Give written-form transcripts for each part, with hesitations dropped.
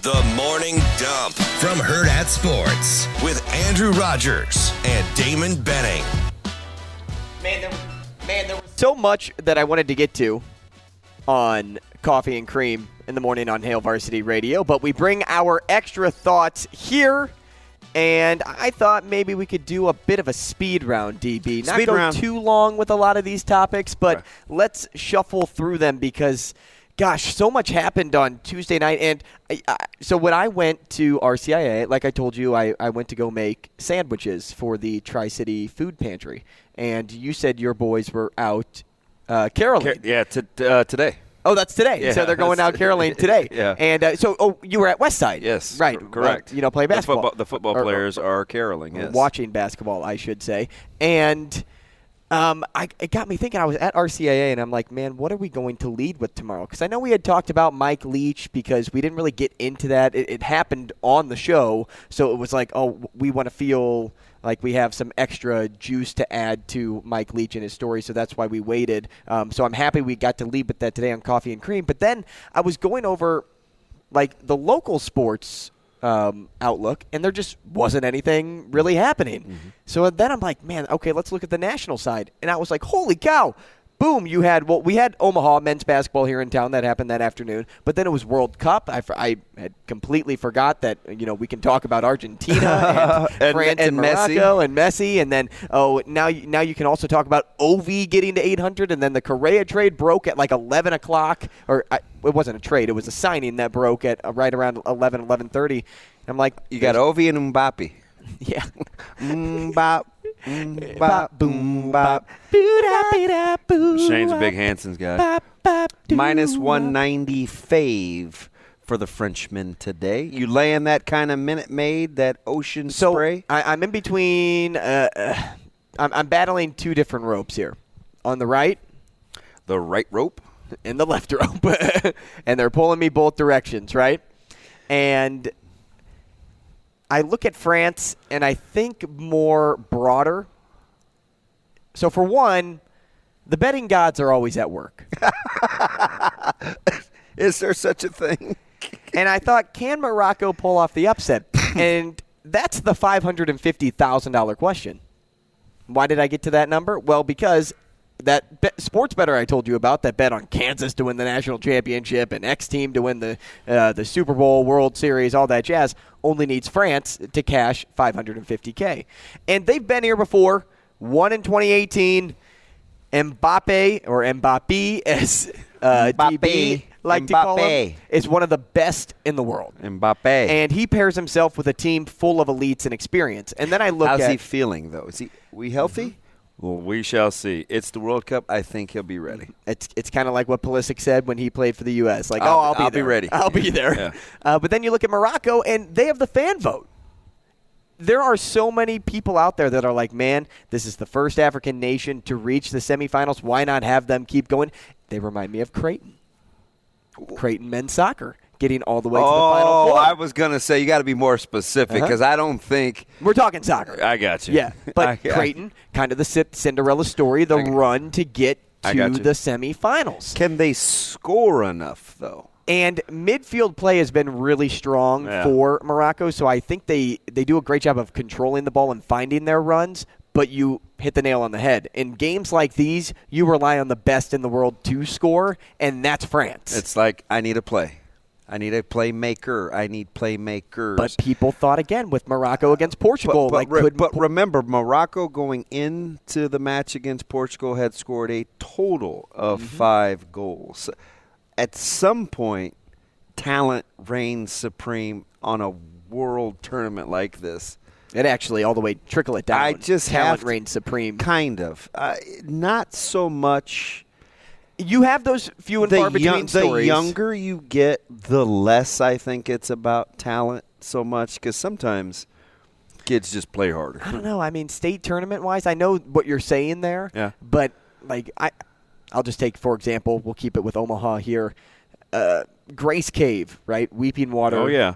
The Morning Dump from Hurrdat Sports with Andrew Rogers and Damon Benning. Man, there was so much that I wanted to get to on Coffee and Cream in the morning on Hail Varsity Radio, but we bring our extra thoughts here, and I thought maybe we could do a bit of a speed round, DB. Not go too long with a lot of these topics, but let's shuffle through them because, gosh, so much happened on Tuesday night. And so when I went to RCIA, like I told you, I went to go make sandwiches for the Tri-City Food Pantry. And you said your boys were out caroling. Today. Oh, that's today. Yeah, so they're going out caroling today. Yeah. And you were at Westside. Yes. Right. Correct. Play basketball. The football players are caroling, yes. Watching basketball, I should say. And it got me thinking. I was at RCIA, and I'm like, man, what are we going to lead with tomorrow? Because I know we had talked about Mike Leach because we didn't really get into that. It happened on the show, so it was like, oh, we want to feel like we have some extra juice to add to Mike Leach and his story, so that's why we waited. So I'm happy we got to lead with that today on Coffee and Cream. But then I was going over like the local sports outlook, and there just wasn't anything really happening. Mm-hmm. So then I'm like, man, okay, let's look at the national side. And I was like, holy cow. Boom, we had Omaha men's basketball here in town that happened that afternoon, but then it was World Cup. I had completely forgot that, we can talk about Argentina and France and Morocco and Messi, and then, now you can also talk about Ovi getting to 800, and then the Correa trade broke at like 11 o'clock, it wasn't a trade, it was a signing that broke at right around 11:30. I'm like, you got Ovi and Mbappe. Yeah. Bop. Bop, boom, bop. Shane's a big Hanson's guy. Minus 190 fave for the Frenchman today. You laying that kind of Minute Maid, that ocean spray? I'm in between. I'm battling two different ropes here. On the right. The right rope? And the left rope. And they're pulling me both directions, right? And I look at France, and I think more broader. So, for one, the betting gods are always at work. Is there such a thing? And I thought, can Morocco pull off the upset? And that's the $550,000 question. Why did I get to that number? Well, because that sports bettor I told you about that bet on Kansas to win the national championship and X team to win the Super Bowl, World Series, all that jazz, only needs France to cash $550K. And they've been here before, won in 2018. Mbappe, as DB like to call him, is one of the best in the world. Mbappe. And he pairs himself with a team full of elites and experience. And then I look How's he feeling, though? We healthy? Mm-hmm. Well, we shall see. It's the World Cup. I think he'll be ready. It's kind of like what Pulisic said when he played for the U.S. Like, I'll be ready. I'll be there. Yeah. But then you look at Morocco, and they have the fan vote. There are so many people out there that are like, man, this is the first African nation to reach the semifinals. Why not have them keep going? They remind me of Creighton. Creighton men's soccer. Getting all the way to the Final Four. I was going to say, you got to be more specific because I don't think. We're talking soccer. I got you. Yeah, but Creighton, kind of the Cinderella story, the run to get to the semifinals. Can they score enough, though? And midfield play has been really strong for Morocco, so I think they do a great job of controlling the ball and finding their runs, but you hit the nail on the head. In games like these, you rely on the best in the world to score, and that's France. It's like, I need a play. I need a playmaker. I need playmakers. But people thought again with Morocco against Portugal. But remember, Morocco going into the match against Portugal had scored a total of 5 goals. At some point, talent reigns supreme on a world tournament like this. It actually all the way trickle it down. Talent reigns supreme. Kind of. Not so much. You have those few and far between stories. The younger you get, the less I think it's about talent so much, because sometimes kids just play harder. I don't know. I mean, state tournament-wise, I know what you're saying there, but I'll just take, for example, we'll keep it with Omaha here, Grace Cave, right? Weeping Water. Oh, yeah.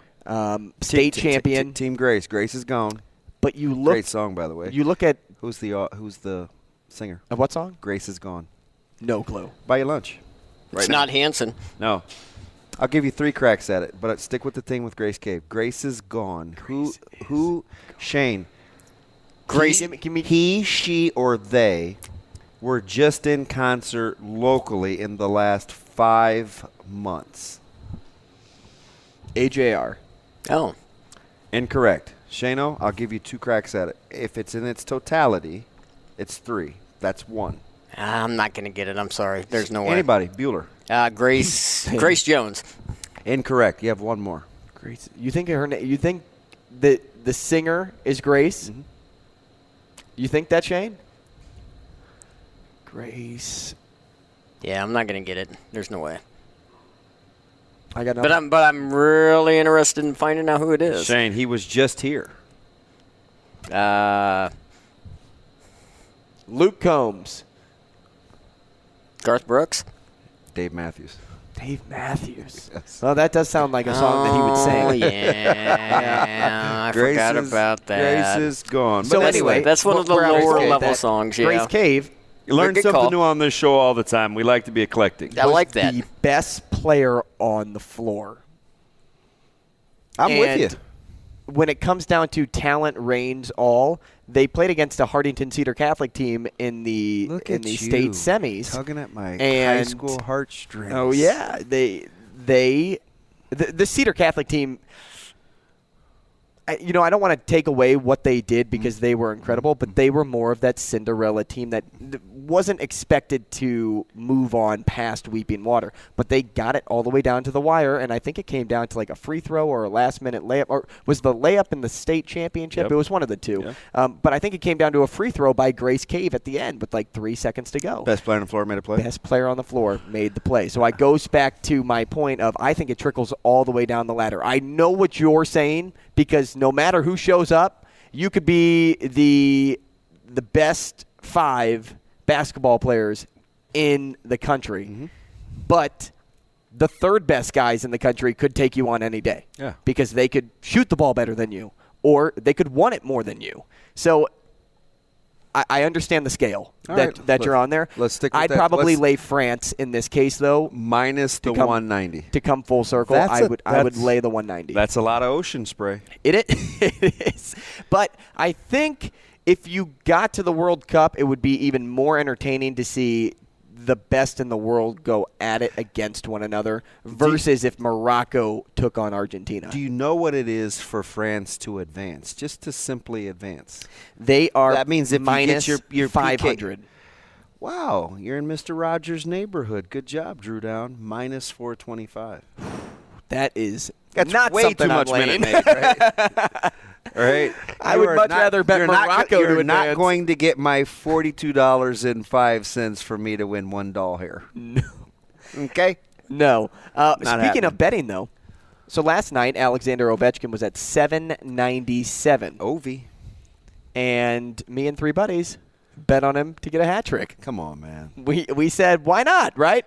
State champion. Team Grace. Grace is gone. But you look. Great song, by the way. You look at. Who's the singer? Of what song? Grace is gone. No clue. Buy your lunch. It's not Hanson. No. I'll give you 3 cracks at it, but stick with the thing with Grace Cave. Grace is gone. Who? Shane. Grace. He, she, or they were just in concert locally in the last 5 months. AJR. Oh. Incorrect. Shano, I'll give you 2 cracks at it. If it's in its totality, it's 3. That's 1. I'm not going to get it. I'm sorry. There's no way. Anybody? Bueller. Grace Jones. Incorrect. You have 1 more. Grace. You think you think that the singer is Grace? Mm-hmm. You think that, Shane? Grace. Yeah, I'm not going to get it. There's no way. I got nothing. But I'm really interested in finding out who it is. Shane, he was just here. Luke Combs. Garth Brooks. Dave Matthews. Dave Matthews. Yes. Well, that does sound like a song that he would sing. Oh, yeah. I forgot about that. Grace is gone. So But anyway, that's one of the we're lower okay. level That songs, yeah. Grace Cave, you learn Good something call. new on this show all the time. We like to be eclectic. I was like that. the best player on the floor. I'm with you. And when it comes down to talent reigns all, they played against a Hartington Cedar Catholic team in the state semis. Tugging at my high And- school heartstrings. Oh yeah, the Cedar Catholic team. I don't want to take away what they did because they were incredible, but they were more of that Cinderella team that wasn't expected to move on past Weeping Water. But they got it all the way down to the wire, and I think it came down to like a free throw or a last-minute layup. Or was the layup in the state championship? Yep. It was one of the two. Yeah. But I think it came down to a free throw by Grace Cave at the end with like 3 seconds to go. Best player on the floor made a play. Best player on the floor made the play. So I goes back to my point of I think it trickles all the way down the ladder. I know what you're saying because no matter who shows up, you could be the best 5 basketball players in the country. Mm-hmm. But the third best guys in the country could take you on any day. Yeah. Because they could shoot the ball better than you or they could want it more than you. So I understand the scale that you're on there. Let's stick with I'd that. probably lay France in this case, though. Minus the 190. To come full circle, I would lay the 190. That's a lot of ocean spray. It is. But I think if you got to the World Cup, it would be even more entertaining to see the best in the world go at it against one another versus if Morocco took on Argentina. Do you know what it is for France to advance? Just to simply advance. They are That means if minus you get your 500. Wow, you're in Mr. Rogers' neighborhood. Good job, Drew Down. Minus 425. That's That's way something too I'm much laying. Minute Maid, right? All right. I would much rather bet Morocco You're to not advance. going to get my $42.05 for me to win $1 here. No. Okay? No. Speaking happening. of betting, though, so last night Alexander Ovechkin was at $7.97. Ovi. And me and 3 buddies bet on him to get a hat trick. Come on, man. We said, why not, right?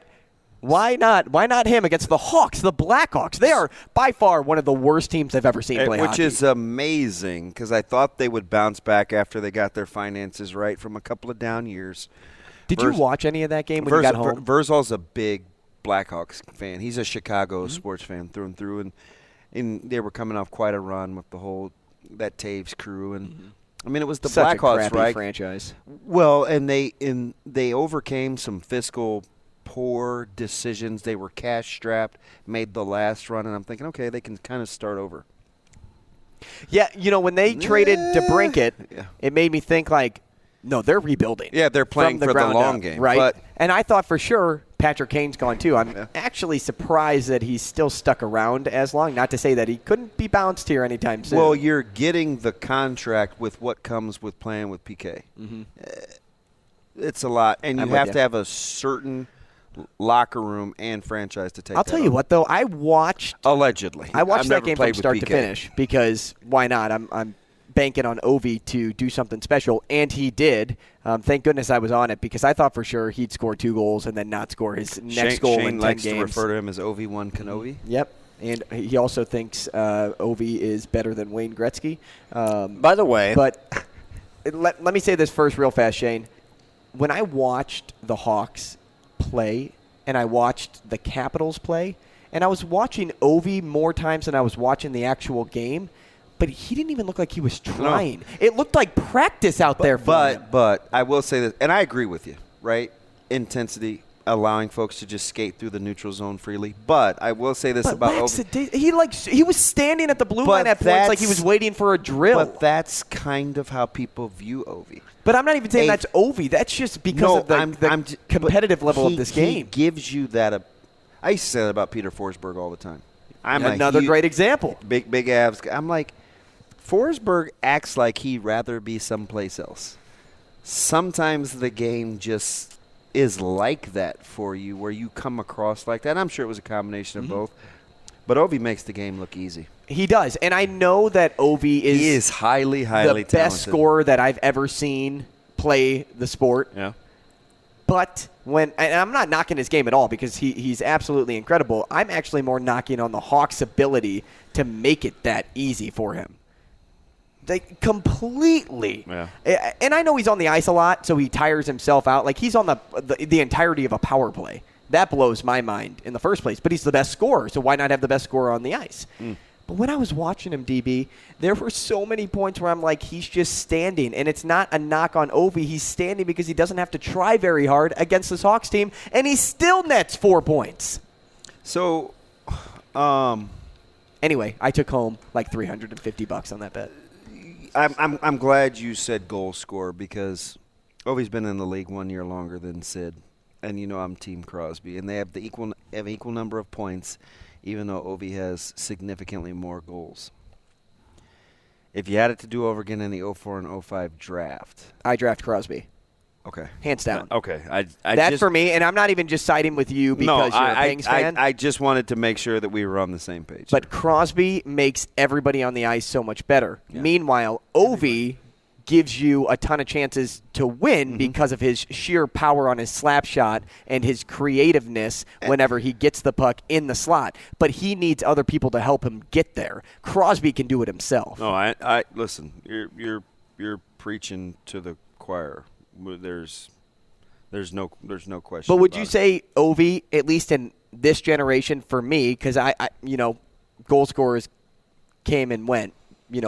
Why not? Why not him against the Hawks, the Blackhawks? They are by far one of the worst teams I've ever seen play Which hockey. is amazing because I thought they would bounce back after they got their finances right from a couple of down years. Did you watch any of that game when you got home? Verzal's a big Blackhawks fan. He's a Chicago sports fan through and through, and they were coming off quite a run with the whole that Taves crew, and I mean it was the Such Blackhawks, a crappy right? franchise. Well, and they overcame some fiscal poor decisions. They were cash strapped, made the last run, and I'm thinking, okay, they can kind of start over. Yeah, when they traded DeBrincat, Yeah. it made me think like, no, they're rebuilding. Yeah, they're playing from the for the ground long up, game, right? but- And I thought for sure Patrick Kane's gone too. I'm actually surprised that he's still stuck around as long. Not to say that he couldn't be bounced here anytime soon. Well, you're getting the contract with what comes with playing with PK. It's a lot, and you I'm with have you. to have a certain locker room and franchise to take. I'll that tell you on. what, though, I watched Allegedly, I watched I've that never game played from with start to PK. finish because why not? I'm banking on Ovi to do something special, and he did. Thank goodness I was on it because I thought for sure he'd score 2 goals and then not score his next goal Shane in 10 likes games. to refer to him as Ovi-1 Kenobi. Yep. And he also thinks Ovi is better than Wayne Gretzky. By the way, But let me say this first real fast, Shane. When I watched the Hawks play and I watched the Capitals play, And I was watching Ovi more times than I was watching the actual game, but he didn't even look like he was trying. No. It looked like practice out there for him. But I will say this, and I agree with you, right? Intensity, allowing folks to just skate through the neutral zone freely. But I will say this about Ovi. He was standing at the blue line at points like he was waiting for a drill. But that's kind of how people view Ovi. But I'm not even saying that's Ovi. That's just because of the competitive level of this game. He gives you that. I used to say that about Peter Forsberg all the time. Another great example. Big abs. I'm like, Forsberg acts like he'd rather be someplace else. Sometimes the game just is like that for you, where you come across like that. I'm sure it was a combination of both. But Ovi makes the game look easy. He does. And I know that Ovi is highly talented. The best scorer that I've ever seen play the sport. Yeah. But and I'm not knocking his game at all because he's absolutely incredible. I'm actually more knocking on the Hawks' ability to make it that easy for him. Like, completely. Yeah. And I know he's on the ice a lot, so he tires himself out. Like, he's on the entirety of a power play. That blows my mind in the first place. But he's the best scorer, so why not have the best scorer on the ice? But when I was watching him, DB, there were so many points where I'm like, he's just standing. And it's not a knock on Ovi. He's standing because he doesn't have to try very hard against this Hawks team, and he still nets 4 points. So, anyway, I took home like $350 on that bet. I'm glad you said goal scorer because Ovi's been in the league 1 year longer than Sid, and I'm Team Crosby, and they have equal number of points, even though Ovi has significantly more goals. If you had it to do over again in the 04 and 05 draft, I draft Crosby. Okay, hands down. Okay, that's for me, and I'm not even just siding with you because you're a Penguins fan. I just wanted to make sure that we were on the same page. But Crosby makes everybody on the ice so much better. Yeah. Meanwhile, Ovi gives you a ton of chances to win because of his sheer power on his slap shot and his creativeness whenever he gets the puck in the slot. But he needs other people to help him get there. Crosby can do it himself. No, I listen. You're preaching to the choir. There's no question. But would you say Ovi, at least in this generation, for me, because I goal scorers came and went,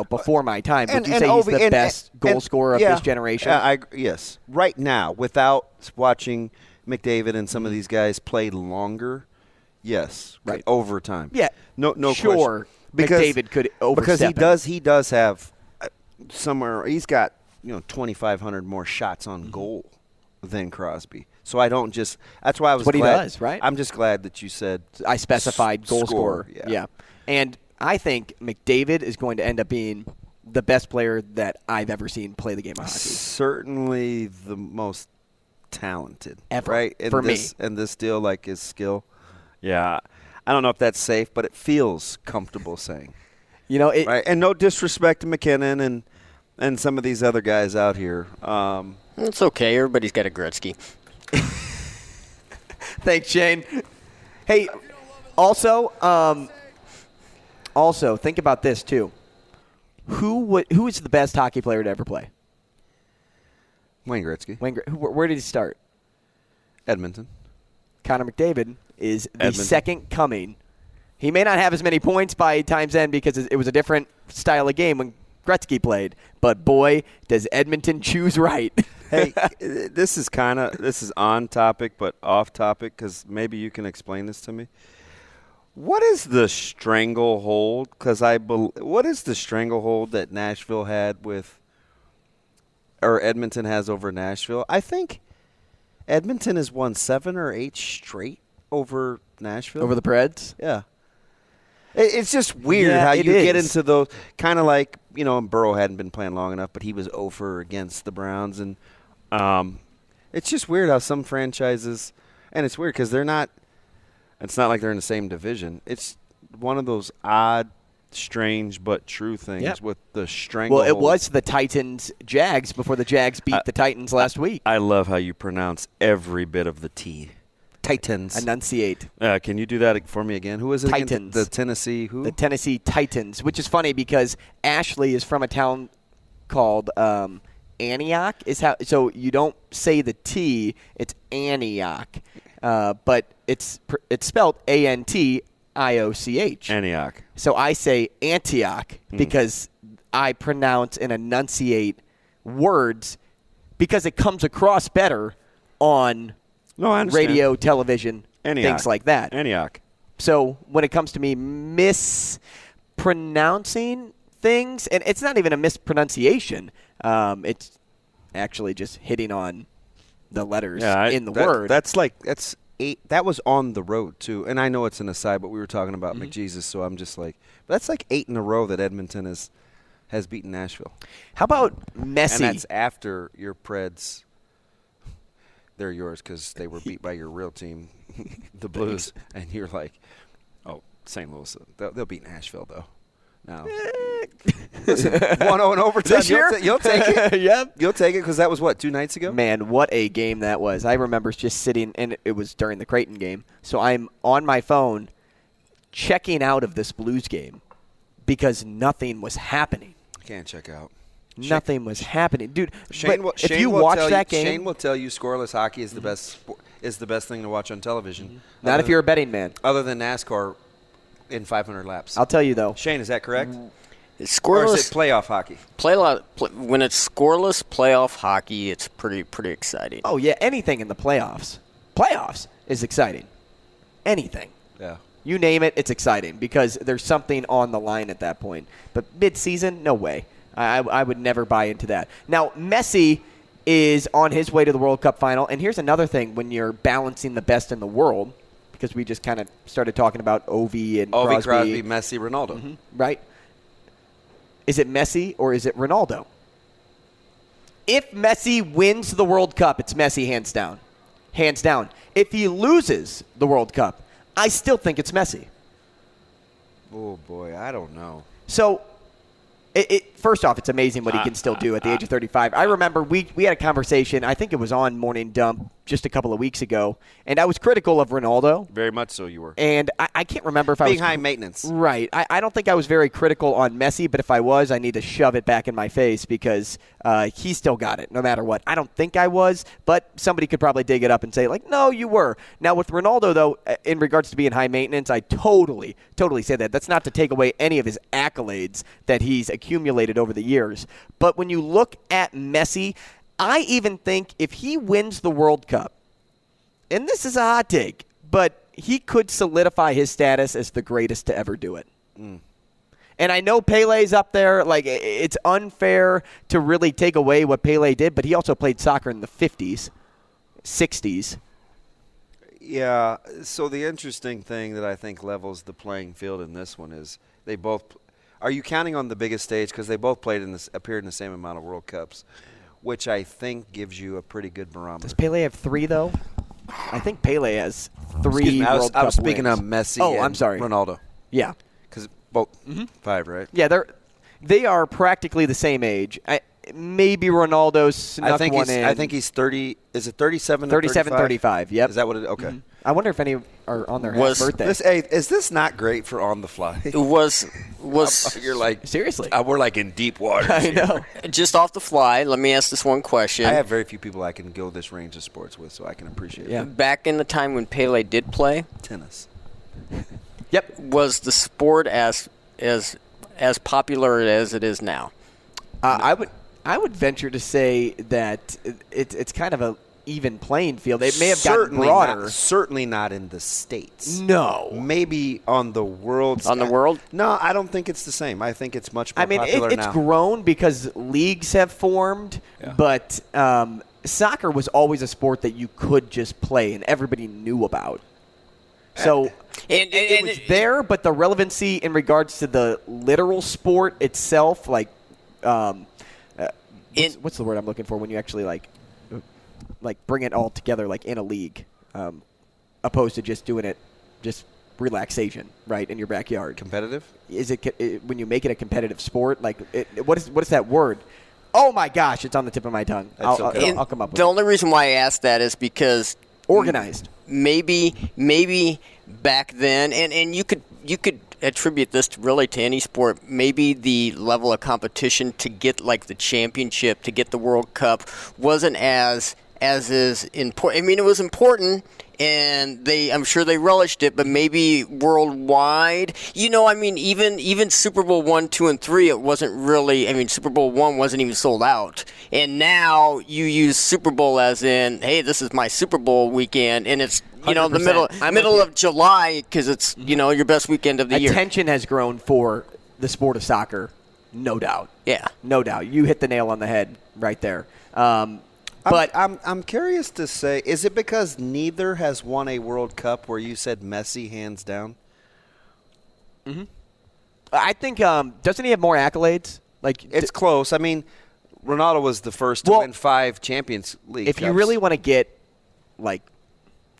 before my time. Would you say he's the best goal scorer of this generation? Yes. Right now, without watching McDavid and some of these guys play longer, yes. Right. Over time. Yeah. No sure, question. McDavid could overstep because he does have somewhere. He's got 2,500 more shots on goal than Crosby. So I don't just. That's why I was. That's what glad, he does, right? I'm just glad that you said I specified goal scorer. Yeah. And I think McDavid is going to end up being the best player that I've ever seen play the game of hockey. Certainly the most talented ever, right? For me. And this deal, like his skill. Yeah, I don't know if that's safe, but it feels comfortable saying. Right? And no disrespect to McKinnon and some of these other guys out here. It's okay. Everybody's got a Gretzky. Thanks, Shane. Hey, also, think about this too. Who is the best hockey player to ever play? Wayne Gretzky. Where did he start? Edmonton. Connor McDavid is the second coming. He may not have as many points by time's end because it was a different style of game when Gretzky played, but boy, does Edmonton choose right. Hey, this is on topic but off topic because maybe you can explain this to me. What is the stranglehold? What is the stranglehold that Nashville had or Edmonton has over Nashville? I think Edmonton has won 7 or 8 straight over Nashville. Over the Preds? Yeah. It's just weird how you get into those kind of like, Burrow hadn't been playing long enough, but he was over against the Browns. And it's just weird how some franchises, and it's weird because they're not, it's not like they're in the same division. It's one of those odd, strange, but true things with the stranglehold. Well, it was the Titans-Jags before the Jags beat the Titans last week. I love how you pronounce every bit of the T. Titans. Enunciate. Can you do that for me again? Who was it? Titans. The Tennessee who? The Tennessee Titans, which is funny because Ashley is from a town called Antioch. So you don't say the T, it's Antioch. But it's spelled A-N-T-I-O-C-H. Antioch. Antioch. So I say Antioch because I pronounce and enunciate words because it comes across better on radio, television, things like that. Antioch. So when it comes to me mispronouncing things, and it's not even a mispronunciation, it's actually just hitting on the letters in the word. That's 8. That was on the road too, and I know it's an aside, but we were talking about McJesus, so I'm just like, that's like 8 in a row that Edmonton has beaten Nashville. How about Messi? And that's after your Preds. They're yours because they were beat by your real team, the Blues, and you're like, oh, St. Louis, they'll beat Nashville though. Now, 1-0 in overtime. This year? You'll take it. Yep. You'll take it because that was, 2 nights ago? Man, what a game that was. I remember just sitting, and it was during the Creighton game. So I'm on my phone checking out of this Blues game because nothing was happening. I can't check out. Nothing was happening. Dude, Shane if you watch that game. Shane will tell you scoreless hockey is the best thing to watch on television. Not if you're a betting man. Other than NASCAR in 500 laps. I'll tell you, though. Shane, is that correct? It's scoreless. Or is it playoff hockey? When it's scoreless playoff hockey, it's pretty exciting. Oh, yeah, anything in the playoffs. Playoffs is exciting. Anything. Yeah. You name it, it's exciting because there's something on the line at that point. But mid-season, no way. I would never buy into that. Now, Messi is on his way to the World Cup final. And here's another thing when you're balancing the best in the world, because we just kind of started talking about Ovi and Crosby, Messi, Ronaldo. Mm-hmm. Right? Is it Messi or is it Ronaldo? If Messi wins the World Cup, it's Messi hands down. Hands down. If he loses the World Cup, I still think it's Messi. Oh, boy, I don't know. So, first off, it's amazing what he can still do at the age of 35. I remember we had a conversation, I think it was on Morning Dump just a couple of weeks ago, and I was critical of Ronaldo. Very much so you were. And I can't remember if I was... Being high maintenance. Right. I don't think I was very critical on Messi, but if I was, I need to shove it back in my face because he still got it no matter what. I don't think I was, but somebody could probably dig it up and say, like, no, you were. Now, with Ronaldo, though, in regards to being high maintenance, I totally say that. That's not to take away any of his accolades that he's accumulated over the years. But when you look at Messi, I even think if he wins the World Cup, and this is a hot take, but he could solidify his status as the greatest to ever do it. And I know Pele's up there. Like, it's unfair to really take away what Pele did, but he also played soccer in the 50s, 60s. Yeah, so the interesting thing that I think levels the playing field in this one is they both – are you counting on the biggest stage? Because they both appeared in the same amount of World Cups, which I think gives you a pretty good barometer. Does Pele have 3, though? I think Pele has 3 World Cup I was speaking wins. of Messi I'm sorry. Ronaldo. Yeah. Because both 5, right? Yeah, they are practically the same age. Maybe Ronaldo snuck one in. I think he's 30. Is it 37 or 37, 35, yep. Is that what it is? Okay. I wonder if any are on their birthday. Is this not great for on the fly? It was You're like, seriously? We're like in deep water. I know. Just off the fly, let me ask this one question. I have very few people I can go this range of sports with, so I can appreciate it. Back in the time when Pele did play, tennis. Yep. Was the sport as popular as it is now? I would venture to say that it's kind of a even playing field. It may have gotten broader. Certainly not in the States. No. Maybe on the world. On the world? No, I don't think it's the same. I think it's much more popular it's now. grown because leagues have formed, but soccer was always a sport that you could just play and everybody knew about. So it was there, but the relevancy in regards to the literal sport itself, like what's the word I'm looking for when you actually like bring it all together like in a league, opposed to just doing it just relaxation right in your backyard. Competitive? Is it when you make it a competitive sport? Like what is that word? Oh my gosh, it's on the tip of my tongue. I'll come up with it. The only reason why I asked that is because organized. Maybe back then, and you could attribute this really to any sport. Maybe the level of competition to get like the championship, to get the World Cup, wasn't as as is important. I mean, it was important, and I'm sure they relished it, but maybe worldwide, I mean, even Super Bowl 1, 2, and 3, it wasn't really. I mean, Super Bowl 1 wasn't even sold out, and now you use Super Bowl as in, hey, this is my Super Bowl weekend, and it's the 100%. middle of July because it's your best weekend of the year. Attention has grown for the sport of soccer, no doubt. Yeah, no doubt. You hit the nail on the head right there. But I'm curious to say, is it because neither has won a World Cup where you said Messi hands down? Mm-hmm. I think doesn't he have more accolades? Like it's close. I mean, Ronaldo was the first to win 5 Champions League If Cups. you really want to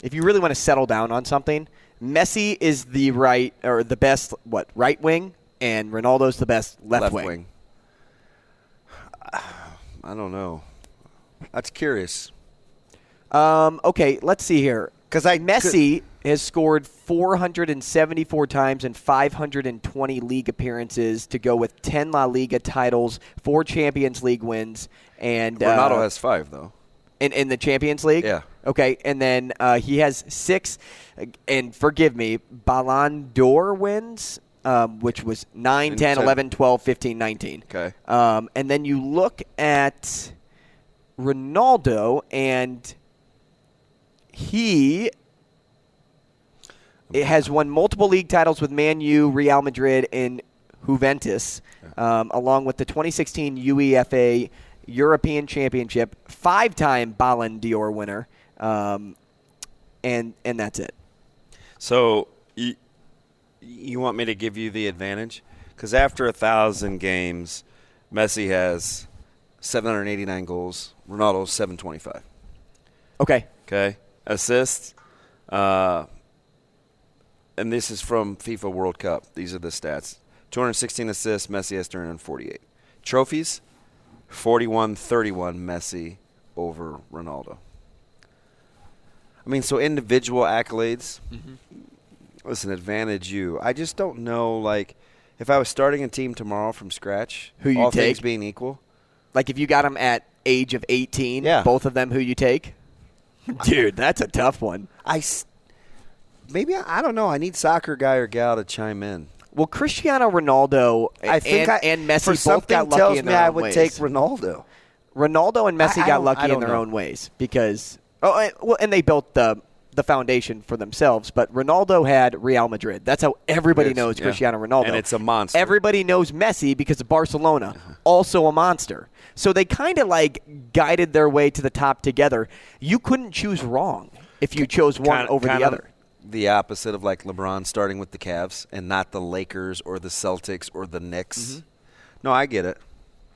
if you really want to settle down on something, Messi is the best right wing, and Ronaldo's the best left wing. I don't know. That's curious. Okay, let's see here. Because Messi has scored 474 times in 520 league appearances to go with 10 La Liga titles, 4 Champions League wins, and Ronaldo has 5 though. In the Champions League? Yeah. Okay, and then he has 6, and forgive me, Ballon d'Or wins, which was 9, 10, 11, 12, 15, 19. Okay. And then you look at Ronaldo, and he has won multiple league titles with Man U, Real Madrid, and Juventus, along with the 2016 UEFA European Championship, 5-time Ballon d'Or winner, and that's it. So you want me to give you the advantage? Because after 1,000 games, Messi has 789 goals. Ronaldo's 725. Okay. Assists. And this is from FIFA World Cup. These are the stats. 216 assists. Messi has 348. Trophies. 41-31 Messi over Ronaldo. I mean, so individual accolades. Mm-hmm. Listen, advantage you. I just don't know, like, if I was starting a team tomorrow from scratch, who you all take? Things being equal. Like if you got them at age of 18, both of them, who you take? Dude, that's a tough one. I don't know. I need soccer guy or gal to chime in. Well, Cristiano Ronaldo and Messi both got lucky in their own ways. I would take Ronaldo. Ronaldo and Messi got lucky in their own ways because and they built the foundation for themselves. But Ronaldo had Real Madrid. That's how everybody knows Cristiano Ronaldo. And it's a monster. Everybody knows Messi because of Barcelona, also a monster. So they kind of like guided their way to the top together. You couldn't choose wrong if you chose one over the other. The opposite of like LeBron starting with the Cavs and not the Lakers or the Celtics or the Knicks. Mm-hmm. No, I get it.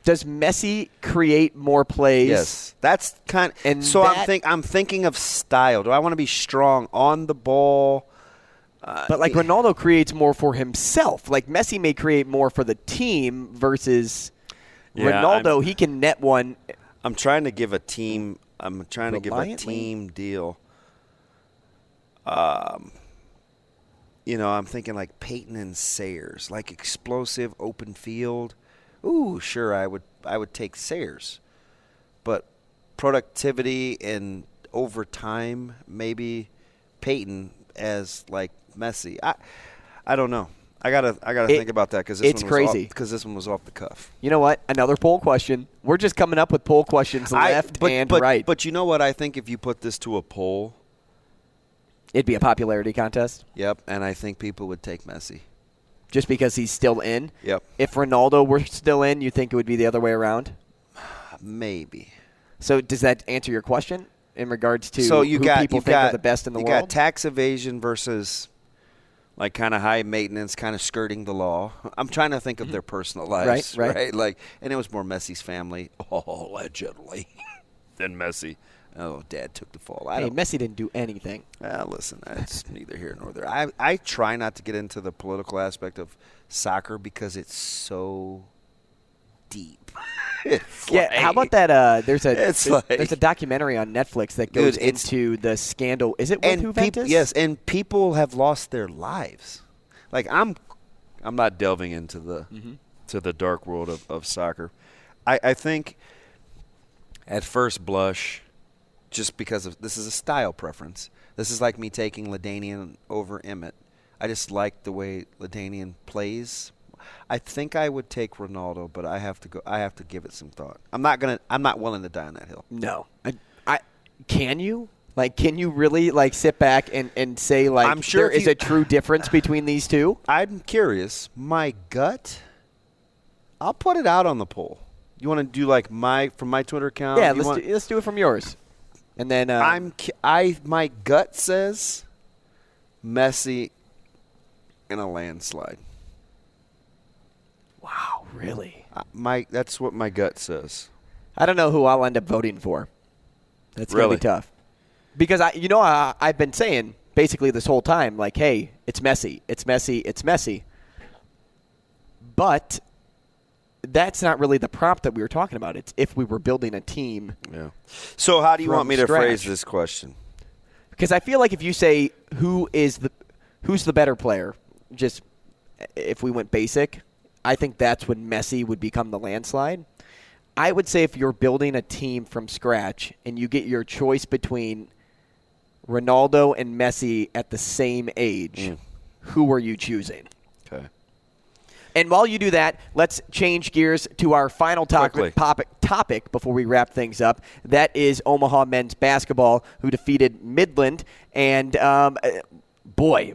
Does Messi create more plays? Yes, that's kind of. And so I'm thinking of style. Do I want to be strong on the ball? But like Ronaldo creates more for himself. Like Messi may create more for the team versus Ronaldo. He can net one. I'm trying to give a team. I'm trying to give a team deal. I'm thinking like Peyton and Sayers, like explosive open field. Ooh, sure, I would take Sayers, but productivity and over time, maybe Peyton as like Messi. I don't know. I gotta think about that because it's crazy. Because this one was off the cuff. You know what? Another poll question. We're just coming up with poll questions left and right. But you know what? I think if you put this to a poll, it'd be a popularity contest. Yep, and I think people would take Messi. Just because he's still in? Yep. If Ronaldo were still in, you think it would be the other way around? Maybe. So does that answer your question in regards to people think are the best in the world? You got tax evasion versus like kind of high maintenance, kind of skirting the law. I'm trying to think of their personal lives. Right. Like, and it was more Messi's family, allegedly, than Messi. Oh, Dad took the fall. Messi didn't do anything. Listen, it's neither here nor there. I try not to get into the political aspect of soccer because it's so deep. How about that? There's a documentary on Netflix that goes into the scandal. Is it with Juventus? Yes, and people have lost their lives. Like I'm not delving into the dark world of soccer. I think at first blush, just because of this is a style preference. This is like me taking LaDainian over Emmett. I just like the way LaDainian plays. I think I would take Ronaldo, but I have to give it some thought. I'm not willing to die on that hill. No. Can you? Like, can you really sit back and say I'm sure there is a true difference between these two? I'm curious. My gut, I'll put it out on the poll. You want to do from my Twitter account? Yeah, let's do it from yours. And then my gut says Messi in a landslide. Wow, really? That's what my gut says. I don't know who I'll end up voting for. That's going to be tough. Because I've been saying basically this whole time, hey, it's Messi, it's Messi, it's Messi. But that's not really the prop that we were talking about. It's if we were building a team. Yeah. So how do you want me to phrase this question? Because I feel like if you say who's the better player, just if we went basic, I think that's when Messi would become the landslide. I would say if you're building a team from scratch and you get your choice between Ronaldo and Messi at the same age, who are you choosing? Okay. And while you do that, let's change gears to our final topic before we wrap things up. That is Omaha men's basketball, who defeated Midland. And,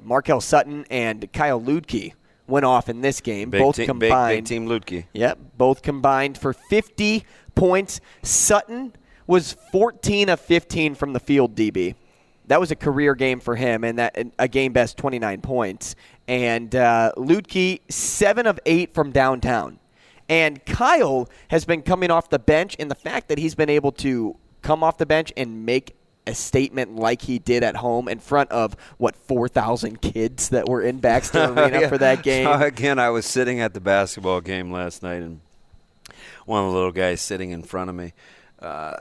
Markel Sutton and Kyle Ludke went off in this game. Both combined. Big team Ludke. Yep, both combined for 50 points. Sutton was 14 of 15 from the field, DB. That was a career game for him, and a game-best 29 points. And Ludke, 7 of 8 from downtown. And Kyle has been coming off the bench, and the fact that he's been able to come off the bench and make a statement like he did at home in front of, 4,000 kids that were in Baxter Arena for that game. Again, I was sitting at the basketball game last night, and one of the little guys sitting in front of me, I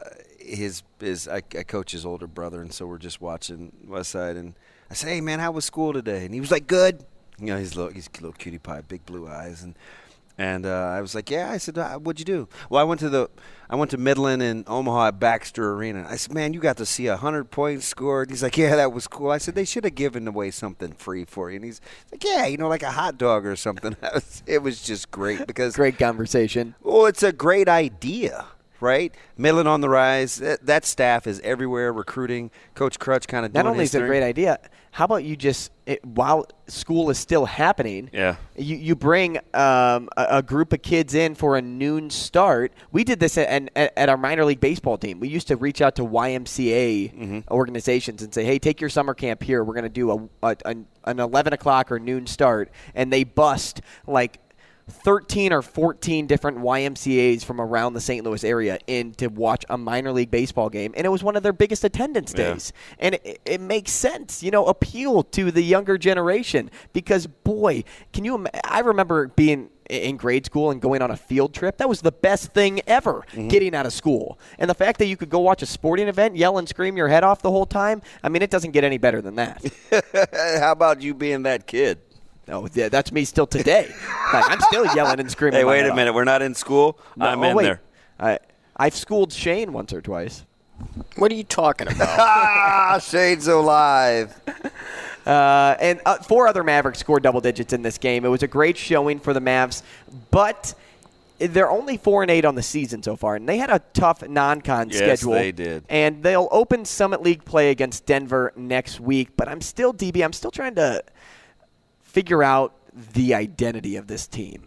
coach his older brother, and so we're just watching West Side, and I said, "Hey man, how was school today?" And he was like, "Good." He's a little cutie pie, big blue eyes, and I was like, "Yeah." I said, "What'd you do?" Well, I went to Midland in Omaha at Baxter Arena. I said, "Man, you got to see 100 points scored." He's like, "Yeah, that was cool." I said, "They should have given away something free for you." And he's like, "Yeah, like a hot dog or something." It was just great because great conversation. Well, it's a great idea. Right? Midland on the rise. That staff is everywhere recruiting. Coach Crutch kind of doing Not only is it a great idea, how about you just, while school is still happening, you bring a group of kids in for a noon start. We did this at our minor league baseball team. We used to reach out to YMCA organizations and say, hey, take your summer camp here. We're going to do an 11 o'clock or noon start. And they bust 13 or 14 different YMCAs from around the St. Louis area in to watch a minor league baseball game, and it was one of their biggest attendance days. And it makes sense, appeal to the younger generation because, boy, I remember being in grade school and going on a field trip. That was the best thing ever, getting out of school. And the fact that you could go watch a sporting event, yell and scream your head off the whole time, it doesn't get any better than that. How about you being that kid? Oh, yeah, that's me still today. I'm still yelling and screaming. Hey, wait a minute. We're not in school? No, I'm in there. I've schooled Shane once or twice. What are you talking about? Shane's alive. And 4 other Mavericks scored double digits in this game. It was a great showing for the Mavs, but they're only 4-8 on the season so far, and they had a tough non-con schedule. Yes, they did. And they'll open Summit League play against Denver next week, but I'm still trying to figure out the identity of this team.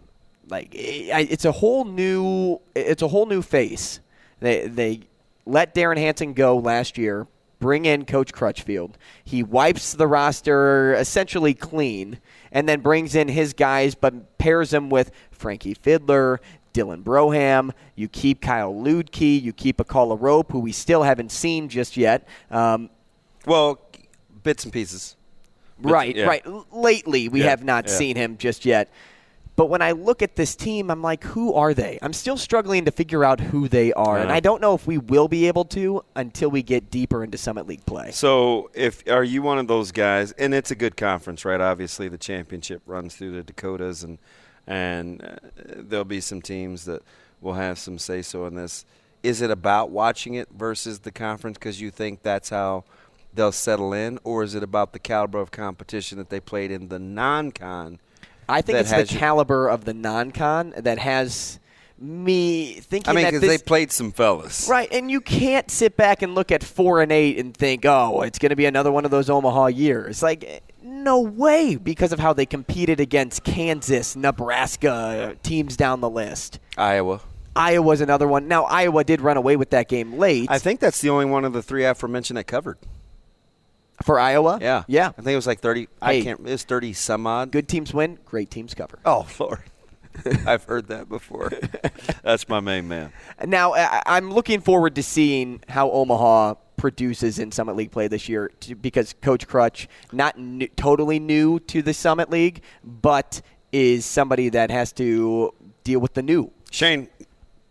It's a whole new face. They let Darren Hansen go last year, bring in Coach Crutchfield. He wipes the roster essentially clean, and then brings in his guys, but pairs them with Frankie Fiddler, Dylan Broham. You keep Kyle Ludke. You keep Akala Rope, who we still haven't seen just yet. Well, bits and pieces. Right. Lately, we have not seen him just yet. But when I look at this team, I'm like, who are they? I'm still struggling to figure out who they are, and I don't know if we will be able to until we get deeper into Summit League play. So are you one of those guys, and it's a good conference, right? Obviously, the championship runs through the Dakotas, and there'll be some teams that will have some say-so in this. is it about watching it versus the conference because you think that's how they'll settle in, or is it about the caliber of competition that they played in the non-con? I think it's the caliber of the non-con that has me thinking I mean, that because they played some fellas. Right, and you can't sit back and look at 4-8 and think, oh, it's going to be another one of those Omaha years. Like, no way, because of how they competed against Kansas, Nebraska, teams down the list. Iowa's another one. Now, Iowa did run away with that game late. I think that's the only one of the three aforementioned that covered. For Iowa? Yeah. Yeah. I think it was like 30. It was 30 some odd. Good teams win, great teams cover. Oh, Lord. I've heard that before. That's my main man. Now, I'm looking forward to seeing how Omaha produces in Summit League play this year because Coach Crutch, not totally new to the Summit League, but is somebody that has to deal with the new. Shane,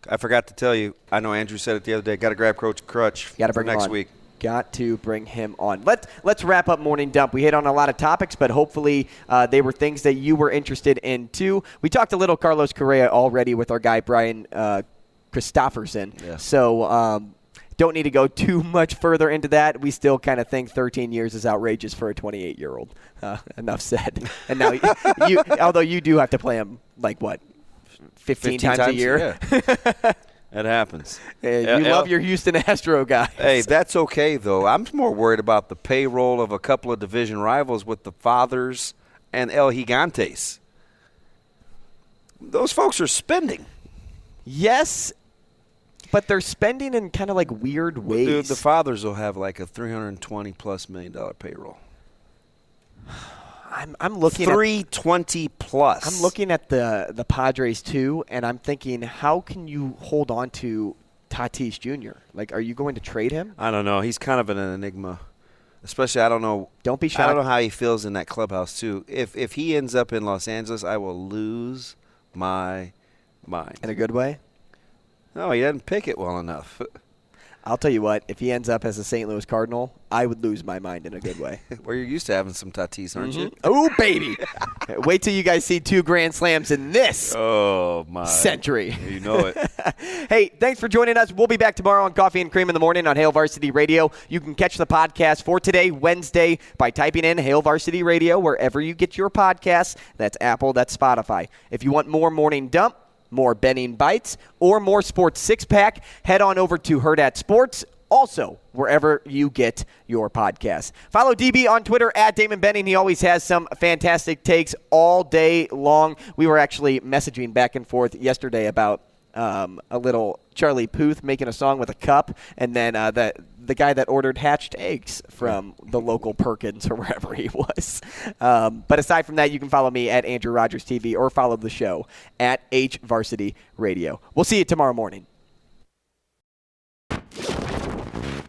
I forgot to tell you. I know Andrew said it the other day. Got to grab Coach Crutch for next week. Got to bring him on. Let's wrap up Morning Dump. We hit on a lot of topics, but hopefully they were things that you were interested in too. We talked a little Carlos Correa already with our guy Brian Christopherson. Yeah. So don't need to go too much further into that. We still kind of think 13 years is outrageous for a 28-year-old. Enough said. And now, although you do have to play him 15 times a year. Yeah. That happens. You love your Houston Astro guys. Hey, that's okay, though. I'm more worried about the payroll of a couple of division rivals with the Fathers and El Gigantes. Those folks are spending. Yes, but they're spending in kind of weird ways. Dude, the Fathers will have a $320+ million payroll. I'm looking $320+. I'm looking at the Padres too, and I'm thinking, how can you hold on to Tatis Jr.? Are you going to trade him? I don't know. He's kind of an enigma. Especially, I don't know. Don't be shocked. I don't know how he feels in that clubhouse too. If he ends up in Los Angeles, I will lose my mind. In a good way? No, he doesn't pick it well enough. I'll tell you what, if he ends up as a St. Louis Cardinal, I would lose my mind in a good way. Well, you're used to having some Tatis, aren't you? Oh, baby. Wait till you guys see 2 Grand Slams in this century. You know it. Hey, thanks for joining us. We'll be back tomorrow on Coffee and Cream in the Morning on Hail Varsity Radio. You can catch the podcast for today, Wednesday, by typing in Hail Varsity Radio wherever you get your podcasts. That's Apple, that's Spotify. If you want more Morning Dump, more Benning Bites, or more Sports Six-Pack, head on over to Hurrdat Sports, also wherever you get your podcasts. Follow DB on Twitter at Damon Benning. He always has some fantastic takes all day long. We were actually messaging back and forth yesterday about a little Charlie Puth making a song with a cup, and then the guy that ordered hatched eggs from the local Perkins or wherever he was. But aside from that, you can follow me at Andrew Rogers TV or follow the show at H Varsity Radio. We'll see you tomorrow morning.